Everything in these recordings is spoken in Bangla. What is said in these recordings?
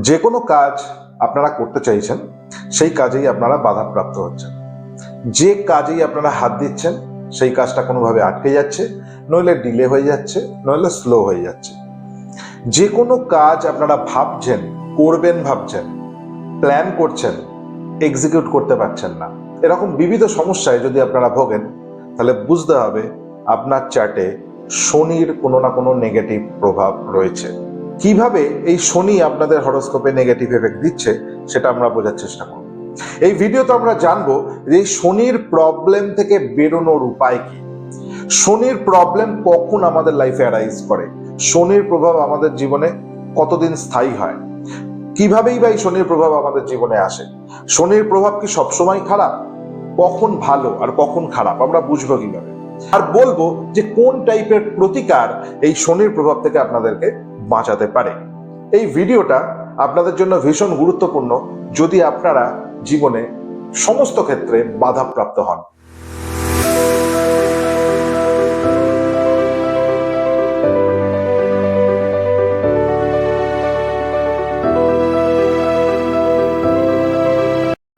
যে কোনো কাজ আপনারা করতে চাইছেন সেই কাজেই আপনারা বাধাপ্রাপ্ত হচ্ছেন। যে কাজেই আপনারা হাত দিচ্ছেন সেই কাজটা কোনোভাবে আটকে যাচ্ছে, নইলে ডিলে হয়ে যাচ্ছে, নইলে স্লো হয়ে যাচ্ছে। যে কোনো কাজ আপনারা ভাবছেন, করবেন ভাবছেন, প্ল্যান করছেন, এক্সিকিউট করতে পারছেন না, এরকম বিবিধ সমস্যায় যদি আপনারা ভোগেন, তাহলে বুঝতে হবে আপনার চার্টে শনির কোনো না কোনো নেগেটিভ প্রভাব রয়েছে। কিভাবে এই শনি আপনাদের হরোস্কোপে নেগেটিভ এফেক্ট দিচ্ছে সেটা আমরা বোঝার চেষ্টা করব। এই ভিডিওতে আমরা জানবো যে শনির প্রবলেম থেকে বেরোনোর উপায় কি, শনির প্রবলেম কখন আমাদের লাইফে অ্যারাইজ করে, শনির প্রভাব আমাদের জীবনে কতদিন স্থায়ী হয়, কিভাবেই বা এই শনির প্রভাব আমাদের জীবনে আসে, শনির প্রভাব কি সবসময় খারাপ, কখন ভালো আর কখন খারাপ আমরা বুঝবো কিভাবে, আর বলবো যে কোন টাইপের প্রতিকার এই শনির প্রভাব থেকে আপনাদেরকে বাঁচাতে পারে। এই ভিডিওটা আপনাদের জন্য ভীষণ গুরুত্বপূর্ণ যদি আপনারা জীবনে সমস্ত ক্ষেত্রে বাধাপ্রাপ্ত হন।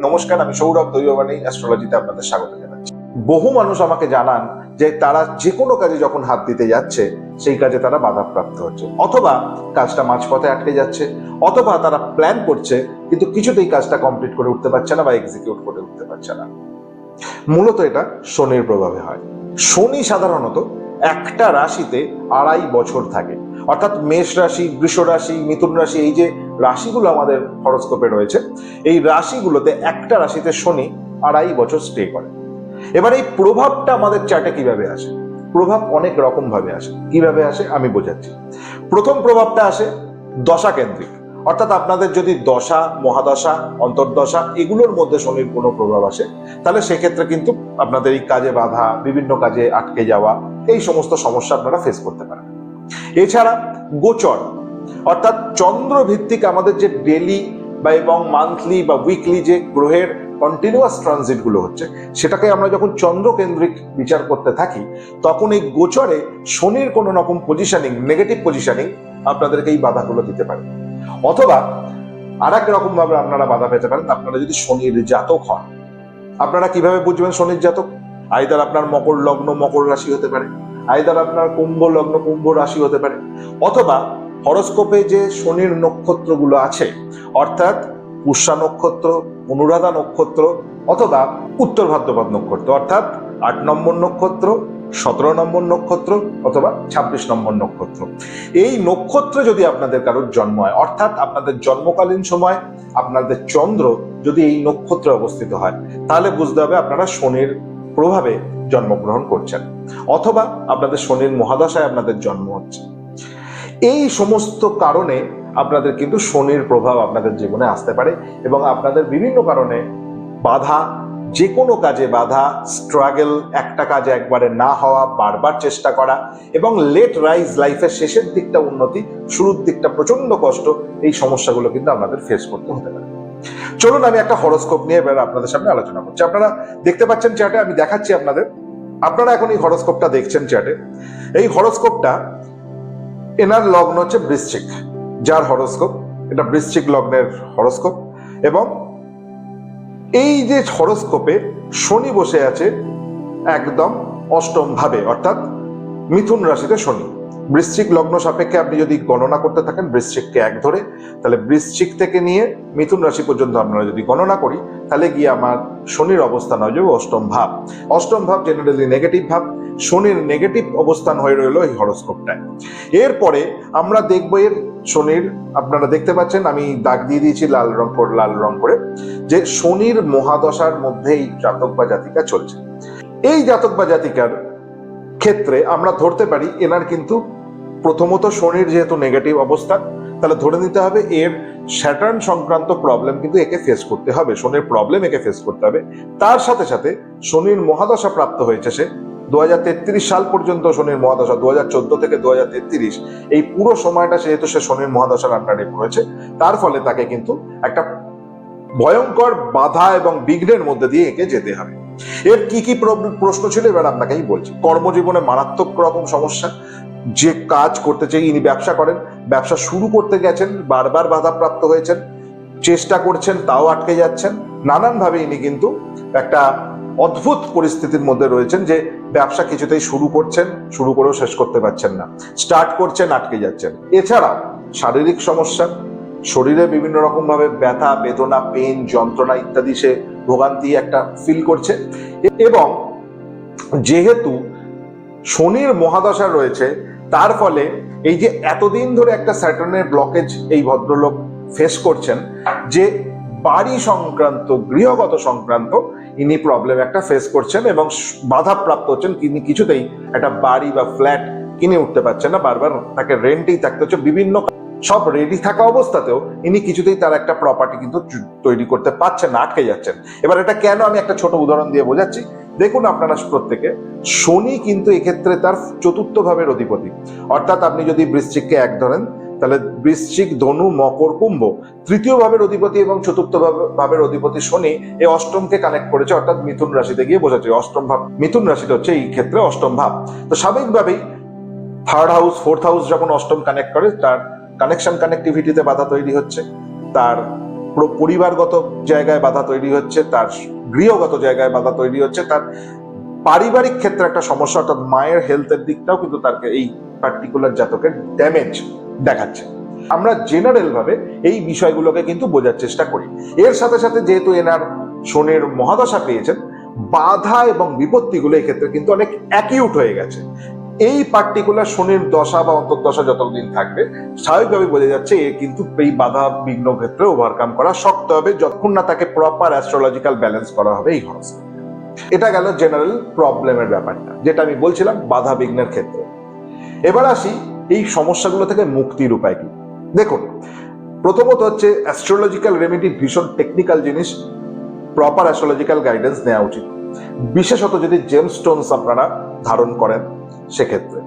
নমস্কার, আমি সৌরভ দৈববাণী অ্যাস্ট্রোলজিতে আপনাদের স্বাগত জানাচ্ছি। বহু মানুষ আমাকে জানান যে তারা যে কোনো কাজে যখন হাত দিতে যাচ্ছে সেই কাজে তারা বাধাপ্রাপ্ত হচ্ছে, অথবা কাজটা মাঝপথে আটকে যাচ্ছে, অথবা তারা প্ল্যান করছে কিন্তু কিছুতেই কাজটা কমপ্লিট করে উঠতে পারছে না বা এক্সিকিউট করে উঠতে পারছে না। মূলত এটা শনির প্রভাবে হয়। শনি সাধারণত একটা রাশিতে 2.5 বছর থাকে, অর্থাৎ মেষ রাশি, বৃষ রাশি, মিথুন রাশি, এই যে রাশিগুলো আমাদের হরোস্কোপে রয়েছে, এই রাশিগুলোতে একটা রাশিতে শনি 2.5 বছর স্টে করে। এবার এই প্রভাবটা আমাদের চার্টে কিভাবে আসে? প্রভাব অনেক রকম ভাবে আসে। কিভাবে আসে আমি বোঝাচ্ছি। প্রথম প্রভাবটা আসে দশা কেন্দ্রিক, অর্থাৎ আপনাদের যদি দশা, মহাদশা, অন্তর্দশা এগুলোর মধ্যে শনির কোনো প্রভাব আসে, তাহলে সেক্ষেত্রে কিন্তু আপনাদের এই কাজে বাধা, বিভিন্ন কাজে আটকে যাওয়া, এই সমস্ত সমস্যা আপনারা ফেস করতে পারেন। এছাড়া গোচর, অর্থাৎ চন্দ্র ভিত্তিক আমাদের যে ডেলি বা এবং মান্থলি বা উইকলি যে গ্রহের কন্টিনিউয়াস ট্রানজিট গুলো হচ্ছে, সেটাকে আমরা যখন চন্দ্র কেন্দ্রিক বিচার করতে থাকি, তখন এই গোচরে শনির কোনো রকম পজিশনিং, নেগেটিভ পজিশনিং আপনাদেরকে এই বাধাগুলো দিতে পারে। অথবা আর এক রকম ভাবে আপনারা বাধা পেতে পারেন, আপনারা যদি শনির জাতক হন। আপনারা কিভাবে বুঝবেন শনির জাতক? আইদার আপনার মকর লগ্ন, মকর রাশি হতে পারে, আইদার আপনার কুম্ভ লগ্ন, কুম্ভ রাশি হতে পারে, অথবা হরোস্কোপে যে শনির নক্ষত্রগুলো আছে, অর্থাৎ পুষ্যা নক্ষত্র, অনুরাধা নক্ষত্র, অথবা উত্তর ভাদ্রপদ নক্ষত্র, অর্থাৎ 8 নম্বর নক্ষত্র, 17 নম্বর নক্ষত্র, অথবা 26 নম্বর নক্ষত্র। এই নক্ষত্র যদি আপনাদের কারোর জন্ম হয়, অর্থাৎ আপনাদের জন্মকালীন সময় আপনাদের চন্দ্র যদি এই নক্ষত্রে অবস্থিত হয়, তাহলে বুঝতে হবে আপনারা শনির প্রভাবে জন্মগ্রহণ করছেন, অথবা আপনাদের শনির মহাদশায় আপনাদের জন্ম হচ্ছে। এই সমস্ত কারণে আপনাদের কিন্তু শনির প্রভাব আপনাদের জীবনে আসতে পারে এবং আপনাদের বিভিন্ন কারণে বাধা, যে কোনো কাজে বাধা, স্ট্রাগল, একটা কাজে একবারে না হওয়া, বারবার চেষ্টা করা, এবং লেট রাইজ, লাইফের শেষের দিকটা উন্নতি, শুরুর দিকটা প্রচন্ড কষ্ট, এই সমস্যাগুলো কিন্তু আপনাদের ফেস করতে হতে পারে। চলুন আমি একটা হরোস্কোপ নিয়ে এবার আপনাদের সামনে আলোচনা করছি। আপনারা দেখতে পাচ্ছেন চ্যাটে, আমি দেখাচ্ছি আপনাদের। আপনারা এখন এই হরোস্কোপটা দেখছেন চ্যাটে। এই হরোস্কোপটা, এনার লগ্ন হচ্ছে বৃশ্চিক, যার হরোস্কোপ এটা বৃশ্চিক লগ্নের হরোস্কোপ, এবং এই যে হরোস্কোপে শনি বসে আছে একদম অষ্টম ভাবে, অর্থাৎ মিথুন রাশিতে শনি। বৃশ্চিক লগ্ন সাপেক্ষে আপনি যদি গণনা করতে থাকেন বৃশ্চিককে 1 ধরে, তাহলে বৃশ্চিক থেকে নিয়ে মিথুন রাশি পর্যন্ত আমরা যদি গণনা করি, তাহলে গিয়ে আমার শনির অবস্থান হয়ে যাবে অষ্টম ভাব। অষ্টম ভাব জেনারেলি নেগেটিভ ভাব, শনির নেগেটিভ অবস্থান হয়ে রইল এই হরোস্কোপটায়। এরপরে আমরা দেখবো এর শনির, আপনারা দেখতে পাচ্ছেন আমি দাগ দিয়ে দিয়েছি লাল রং করে, যে শনির মহাদশার মধ্যে এই জাতক বা জাতিকা চলছে। এই জাতক বা জাতিকার ক্ষেত্রে আমরা ধরতে পারি এনার কিন্তু প্রথমত শনির যেহেতু নেগেটিভ অবস্থা, তাহলে ধরে নিতে হবে এর স্যাটার্ন সংক্রান্ত প্রবলেম কিন্তু একে ফেস করতে হবে, শনির প্রবলেম একে ফেস করতে হবে। তার সাথে সাথে শনির মহাদশা প্রাপ্ত হয়েছে সে 2033 সাল পর্যন্ত, শনির মহাদশা 2014 থেকে 2033, এই পুরো সময়টা যেহেতু সে শনির মহাদশার আন্ডারে পড়েছে, তার ফলে তাকে কিন্তু একটা ভয়ঙ্কর বাধা এবং বিঘ্নের মধ্যে দিয়ে একে যেতে হবে। এর কি কি প্রশ্ন ছিল এবার আপনাকেই বলছি। কর্মজীবনে মারাত্মক রকম সমস্যা, যে কাজ করতে চাই, ইনি ব্যবসা করেন, ব্যবসা শুরু করতে গেছেন, বারবার বাধাপ্রাপ্ত হয়েছেন, চেষ্টা করছেন তাও আটকে যাচ্ছেন, নানানভাবে ইনি কিন্তু একটা অদ্ভুত পরিস্থিতির মধ্যে রয়েছেন যে ব্যবসা কিছুতেই শুরু করছেন, শুরু করেও শেষ করতে পারছেন না, স্টার্ট করছেন আটকে যাচ্ছেন। এছাড়া শারীরিক সমস্যা, শরীরে বিভিন্ন রকম ভাবে ব্যথা, বেদনা, পেন, যন্ত্রণা ইত্যাদি সে ভোগান্তি একটা ফিল করছে। এবং যেহেতু শনির মহাদশা রয়েছে, তার ফলে এই যে এতদিন ধরে একটা স্যাটার্নের ব্লকেজ এই ভদ্রলোক ফেস করছেন, যে বাড়ি সংক্রান্ত, গৃহগত সংক্রান্ত ইনি প্রবলেম একটা ফেস করছেন এবং বাধাপ্রাপ্ত হচ্ছেন। তিনি কিছুতেই একটা বাড়ি বা ফ্ল্যাট কিনে উঠতে পারছেন না, বারবার তাকে রেন্টেই থাকতে হচ্ছে। বিভিন্ন সব রেডি থাকা অবস্থাতেও ইনি কিছুতেই তার একটা প্রপার্টি কিন্তু তৈরি করতে পারছেন না, আটকে যাচ্ছেন। এবার এটা কেন, আমি একটা ছোট উদাহরণ দিয়ে বোঝাচ্ছি। দেখুন আপনারা প্রত্যেকে, শনি কিন্তু এক্ষেত্রে তার চতুর্থ ভাবের অধিপতি। অর্থাৎ আপনি যদি বৃশ্চিককে এক ধরেন, তাহলে বৃশ্চিক, ধনু, মকর, কুম্ভ তৃতীয় ভাবের অধিপতি এবং চতুর্থ ভাবের অধিপতি শনি এই অষ্টমকে কানেক্ট করেছে, অর্থাৎ মিথুন রাশিতে গিয়ে বোঝাচ্ছে। অষ্টম ভাব, মিথুন রাশিটা হচ্ছে এই ক্ষেত্রে অষ্টম ভাব। তো স্বাভাবিকভাবেই থার্ড হাউস, ফোর্থ হাউস যখন অষ্টম কানেক্ট করে, তার কানেক্টিভিটিতে বাধা তৈরি হচ্ছে, তার পরিবারগত জায়গায় বাধা তৈরি হচ্ছে, তার গৃহগত জায়গায় বাধা তৈরি হচ্ছে, তার পারিবারিক ক্ষেত্রে একটা সমস্যা, অর্থাৎ মায়ের হেলথের দিকটাও কিন্তু তার এই পার্টিকুলার জাতকের ড্যামেজ দেখাচ্ছে। আমরা জেনারেল ভাবে এই বিষয়গুলোকে কিন্তু বোঝার চেষ্টা করি। এর সাথে সাথে যেহেতু এনার শনির মহাদশা পেয়েছেন, বাধা এবং বিপত্তিগুলো এক্ষেত্রে কিন্তু অনেক অ্যাকিউট হয়ে গেছে। এই পার্টিকুলার শনির দশা বা অন্তর্দশা যতদিন থাকবে, স্বাভাবিকভাবে বোঝা যাচ্ছে এ কিন্তু এই বাধা বিঘ্ন ক্ষেত্রে ওভারকাম করা শক্ত হবে, যতক্ষণ না তাকে প্রপার অ্যাস্ট্রোলজিক্যাল ব্যালেন্স করা হবে এই হরস্কোপে। এটা গেল জেনারেল প্রবলেমের ব্যাপারটা, যেটা আমি বলছিলাম বাধা বিঘ্নের ক্ষেত্রে। এবার আসি এই সমস্যাগুলো থেকে মুক্তির উপায় কি। দেখুন, প্রথমত হচ্ছে অ্যাস্ট্রোলজিক্যাল রেমেডি ভীষণ টেকনিক্যাল জিনিস, প্রপার অ্যাস্ট্রোলজিক্যাল গাইডেন্স নেওয়া উচিত, বিশেষত যদি জেমস্টোনস আপনারা ধারণ করেন সেক্ষেত্রে।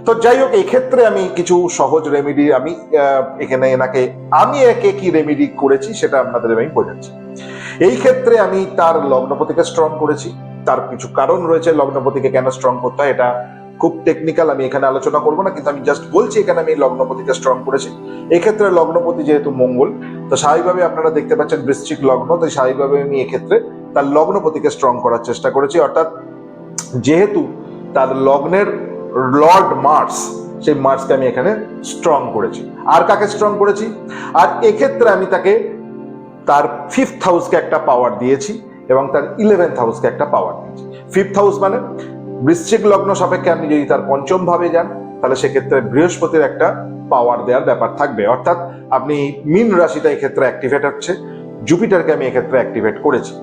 তো যাই হোক, এই ক্ষেত্রে আমি কিছু সহজ রেমেডি আমি এখানে আমি একে কি রেমেডি করেছি সেটা আপনাদের আমি বোঝাচ্ছি। এই ক্ষেত্রে আমি তার লগ্নপতিকে স্ট্রং করেছি। তার কিছু কারণ রয়েছে লগ্নপতিকে কেন স্ট্রং করতে হয়, এটা খুব টেকনিক্যাল, আমি এখানে আলোচনা করবো না, কিন্তু আমি জাস্ট বলছি এখানে আমি লগ্নপতিকে স্ট্রং করেছি। এক্ষেত্রে লগ্নপতি যেহেতু মঙ্গল, তো স্বাভাবিকভাবে আপনারা দেখতে পাচ্ছেন বৃশ্চিক লগ্ন, তো স্বাভাবিকভাবে আমি এক্ষেত্রে তার লগ্নপতিকে স্ট্রং করার চেষ্টা করেছি। অর্থাৎ যেহেতু তার লগ্নের লর্ড মার্স, সেই মার্সকে আমি এখানে স্ট্রং করেছি। আর কাকে স্ট্রং করেছি? আর এক্ষেত্রে আমি তাকে তার ফিফথ হাউসকে একটা পাওয়ার দিয়েছি এবং তার 11th হাউসকে একটা পাওয়ার দিয়েছি। ফিফথ হাউস মানে বৃশ্চিক লগ্ন সাপেক্ষে আপনি যদি তার পঞ্চম ভাবে যান, তাহলে সেক্ষেত্রে বৃহস্পতির একটা পাওয়ার দেওয়ার ব্যাপার থাকবে। অর্থাৎ আপনি মীন রাশিটা এক্ষেত্রে অ্যাক্টিভেট হচ্ছে, জুপিটারকে আমি এক্ষেত্রে অ্যাক্টিভেট করেছি,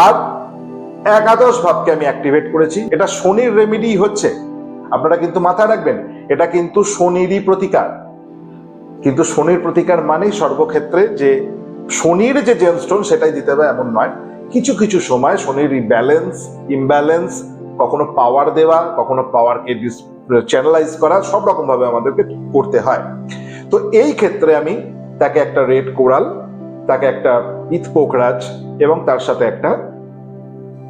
আর একাদশ ভাবকে আমি অ্যাক্টিভেট করেছি। এটা শনির রেমেডি হচ্ছে, আপনারা কিন্তু মাথায় রাখবেন, এটা কিন্তু শনিরই প্রতিকার। কিন্তু শনির প্রতিকার মানেই সর্বক্ষেত্রে যে শনির যে জেমস্টোন সেটাই দিতে হবে এমন নয়। কিছু কিছু সময় শনির ব্যালেন্স, ইমব্যালেন্স, কখনো পাওয়ার দেওয়া, কখনো পাওয়ারকে চ্যানেলাইজ করা, সব রকম ভাবে আমাদেরকে করতে হয়। তো এই ক্ষেত্রে আমি তাকে একটা রেড কোরাল, তাকে একটা ইতপোকরাজ এবং তার সাথে একটা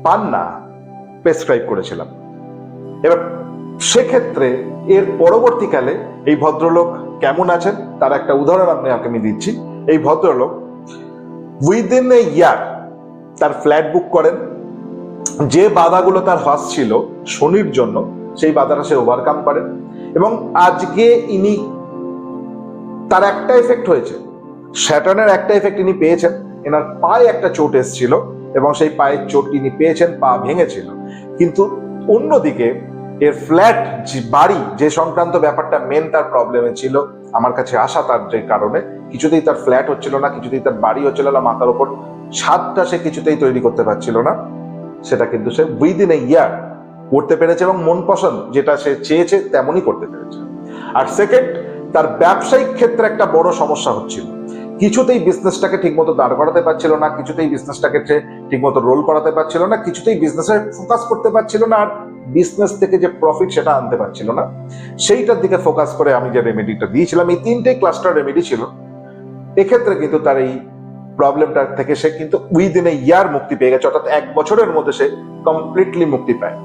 পান্না প্রেসক্রাইব করেছিলাম। এবার সেক্ষেত্রে এর পরবর্তীকালে এই ভদ্রলোক কেমন আছেন তার একটা উদাহরণ আমি দিচ্ছি। এই ভদ্রলোক উইদিন এ ইয়ার তার ফ্ল্যাট বুক করেন। যে বাধাগুলো তার ছিল শনির জন্য, সেই বাধাটা সে ওভারকাম করেন এবং আজকে ইনি তার একটা এফেক্ট হয়েছে, স্যাটার্নের একটা এফেক্ট ইনি পেয়েছেন। এনার পায়ে একটা চোট এসেছিল এবং সেই পায়ের চোট ইনি পেয়েছেন, পা ভেঙেছিল। কিন্তু অন্যদিকে এর ফ্ল্যাট, বাড়ি যে সংক্রান্ত ব্যাপারটা মেন তার প্রবলেমে ছিল, আমার কাছে আসা তার যে কারণে কিছুতেই তার ফ্ল্যাট হচ্ছিল না, কিছুতেই তার বাড়ি হচ্ছিল না, মাথার উপর ছাদটা সে কিছুতেই তৈরি করতে পারছিল না, সেটা কিন্তু সে উইদিন এ ইয়ার করতে পেরেছে এবং মন পছন্দ যেটা সে চেয়েছে তেমনই করতে পেরেছে। আর সেকেন্ড, তার ব্যবসায়িক ক্ষেত্রে একটা বড় সমস্যা হচ্ছিল, কিছুতেই বিজনেসটাকে ঠিকমতো দাঁড় করাতে পারছিল না, কিছুতেই বিজনেসটাকে ঠিকমতো রোল করাতে পারছিল না, কিছুতেই বিজনেসে ফোকাস করতে পারছিল না, আর বিজনেস থেকে যে প্রফিট সেটা আনতে পারছিল না। সেইটার দিকে ফোকাস করে আমি যে রেমেডিটা দিয়েছিলাম, এই তিনটে ক্লাস্টার রেমেডি ছিল, এক্ষেত্রে কিন্তু তার এই প্রবলেমটা থেকে সে কিন্তু উইদিন এ ইয়ার মুক্তি পেয়ে গেছে, অর্থাৎ 1 বছরের মধ্যে সে কমপ্লিটলি মুক্তি পায়।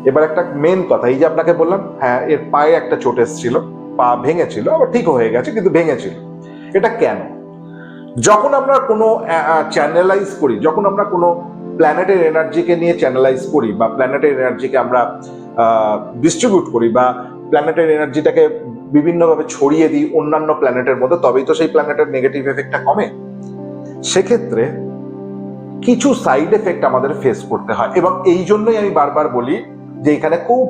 এবার একটা মেন কথা, এই যে আপনাকে বললাম, হ্যাঁ এর পায়ে একটা চোট এসেছিল, পা ভেঙেছিল, আবার ঠিক হয়ে গেছে, কিন্তু ভেঙেছিল। এটা কেন? যখন আমরা কোনো চ্যানেলাইজ করি, যখন আমরা কোনো প্ল্যানেটের এনার্জিকে নিয়ে চ্যানেলাইজ করি, বা প্ল্যানেটের এনার্জিকে আমরা ডিস্ট্রিবিউট করি, বা প্ল্যানেটের এনার্জিটাকে বিভিন্নভাবে ছড়িয়ে দিই অন্যান্য প্ল্যানেটের মধ্যে, তবেই তো সেই প্ল্যানেটের নেগেটিভ এফেক্টটা কমে। সেক্ষেত্রে কিছু সাইড এফেক্ট আমাদের ফেস করতে হয়, এবং এই জন্যই আমি বারবার বলি যে এখানে খুব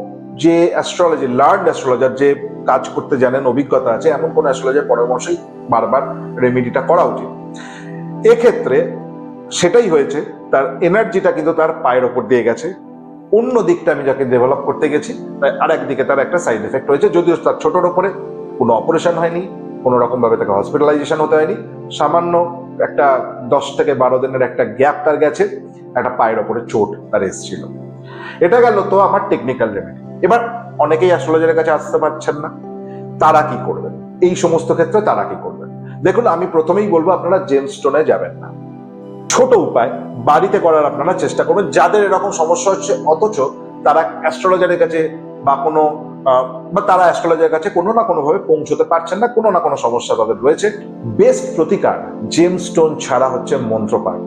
যে অ্যাস্ট্রোলজি লার্ন অ্যাস্ট্রোলজার, যে কাজ করতে জানেন, অভিজ্ঞতা আছে, এমন কোন অ্যাস্ট্রোলজার পরামর্শেই বারবার রেমেডিটা করা উচিত। এক্ষেত্রে সেটাই হয়েছে, তার এনার্জিটা কিন্তু তার পায়ের ওপর দিয়ে গেছে, অন্য দিকটা আমি যাকে ডেভেলপ করতে গেছি, আর একদিকে তার একটা সাইড এফেক্ট হয়েছে। যদিও তার ছোটোর ওপরে কোনো অপারেশন হয়নি, কোনো রকম ভাবে তাকে হসপিটালাইজেশন হতে হয়নি, সামান্য একটা 10 থেকে 12 দিনের একটা গ্যাপ তার গেছে, একটা পায়ের ওপরে চোট তার এসেছিল। এটা গেল তো আমার টেকনিক্যাল রেমেডি। এবার অনেকেই অ্যাস্ট্রোলজারের কাছে আসতে পারছেন না, তারা কি করবেন? এই সমস্ত ক্ষেত্রে তারা কি করবেন? দেখুন, আমি প্রথমেই বলবো আপনারা জেমস্টোনে যাবেন না। ছোট উপায় বাড়িতে করার আপনারা চেষ্টা করবেন, যাদের এরকম সমস্যা হচ্ছে অথচ তারা অ্যাস্ট্রোলজারের কাছে বা কোনো তারা অ্যাস্ট্রোলজারের কাছে কোনো না কোনো ভাবে পৌঁছতে পারছেন না, কোনো না কোনো সমস্যা তাদের রয়েছে। বেস্ট প্রতিকার জেমস্টোন ছাড়া হচ্ছে মন্ত্রপাঠ।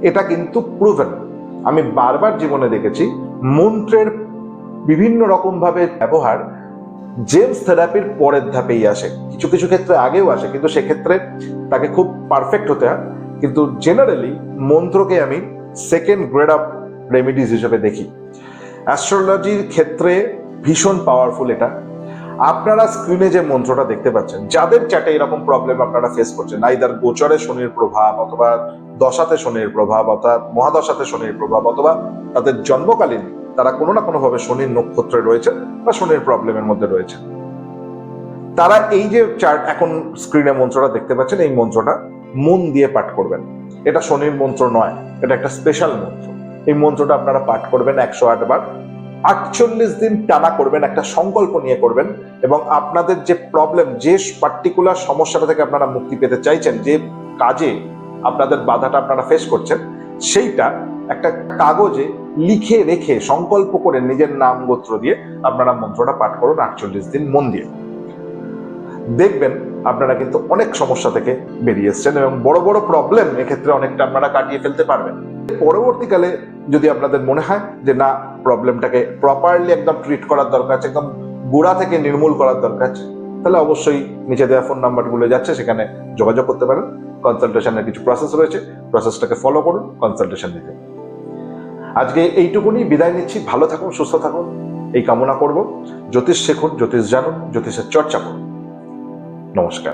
এটা কিন্তু প্রুভেন। আমি বারবার জীবনে দেখেছি মন্ত্রের বিভিন্ন রকম ভাবে ব্যবহার জেমস থেরাপির পরের ধাপেই আসে, কিছু কিছু ক্ষেত্রে আগেও আসে, কিন্তু সেক্ষেত্রে তাকে খুব পারফেক্ট হতে হয়। কিন্তু জেনারেলি মন্ত্রকে আমি সেকেন্ড গ্রেড অফ রেমিডিজ হিসেবে দেখি। অ্যাস্ট্রোলজির ক্ষেত্রে ভীষণ পাওয়ারফুল এটা। আপনারা স্ক্রিনে যে মন্ত্রটা দেখতে পাচ্ছেন, যাদের চ্যাটে এরকম প্রবলেম আপনারা ফেস করছেন, আইদার গোচরে শনির প্রভাব, অথবা দশাতে শনির প্রভাব, অথবা মহাদশাতে শনির প্রভাব, অথবা তাদের জন্মকালীন তারা কোনো না কোনো ভাবে শনির নক্ষত্রে রয়েছে বা শনির প্রবলেমের মধ্যে রয়েছে, তারা এই যে চার্ট এখন স্ক্রিনে মন্ত্রটা দেখতে পাচ্ছেন, এই মন্ত্রটা মন দিয়ে পাঠ করবেন। এটা শনির মন্ত্র নয়, এটা একটা স্পেশাল মন্ত্র। এই মন্ত্রটা আপনারা পাঠ করবেন 108 বার, 48 দিন টানা করবেন, একটা সংকল্প নিয়ে করবেন, এবং আপনাদের যে প্রবলেম, যে পার্টিকুলার সমস্যাটা থেকে আপনারা মুক্তি পেতে চাইছেন, যে কাজে আপনাদের বাধাটা আপনারা ফেস করছেন, সেইটা একটা কাগজে লিখে রেখে সংকল্প করে নিজের নাম গোত্র দিয়ে আপনারা মন্ত্রটা পাঠ করুন 48 দিন মন দিয়ে। দেখবেন আপনারা কিন্তু অনেক সমস্যা থেকে বেরিয়ে এসছেন, এবং বড় বড় প্রবলেম এক্ষেত্রে অনেকটা আপনারা কাটিয়ে ফেলতে পারবেন। পরবর্তীকালে যদি আপনাদের মনে হয় যে না, প্রবলেমটাকে প্রপারলি একদম ট্রিট করার দরকার আছে, একদম গোড়া থেকে নির্মূল করার দরকার আছে, তাহলে অবশ্যই নিচে দেওয়া ফোন নাম্বারগুলো যাচ্ছে, সেখানে যোগাযোগ করতে পারেন। কনসালটেশনের কিছু প্রসেস রয়েছে, প্রসেসটাকে ফলো করুন, কনসালটেশন নিতে। আজকে এইটুকুনি, বিদায় নিচ্ছি। ভালো থাকুন, সুস্থ থাকুন, এই কামনা করব। জ্যোতিষ শিখুন, জ্যোতিষ জানুন, জ্যোতিষের চর্চা করুন। নমস্কার।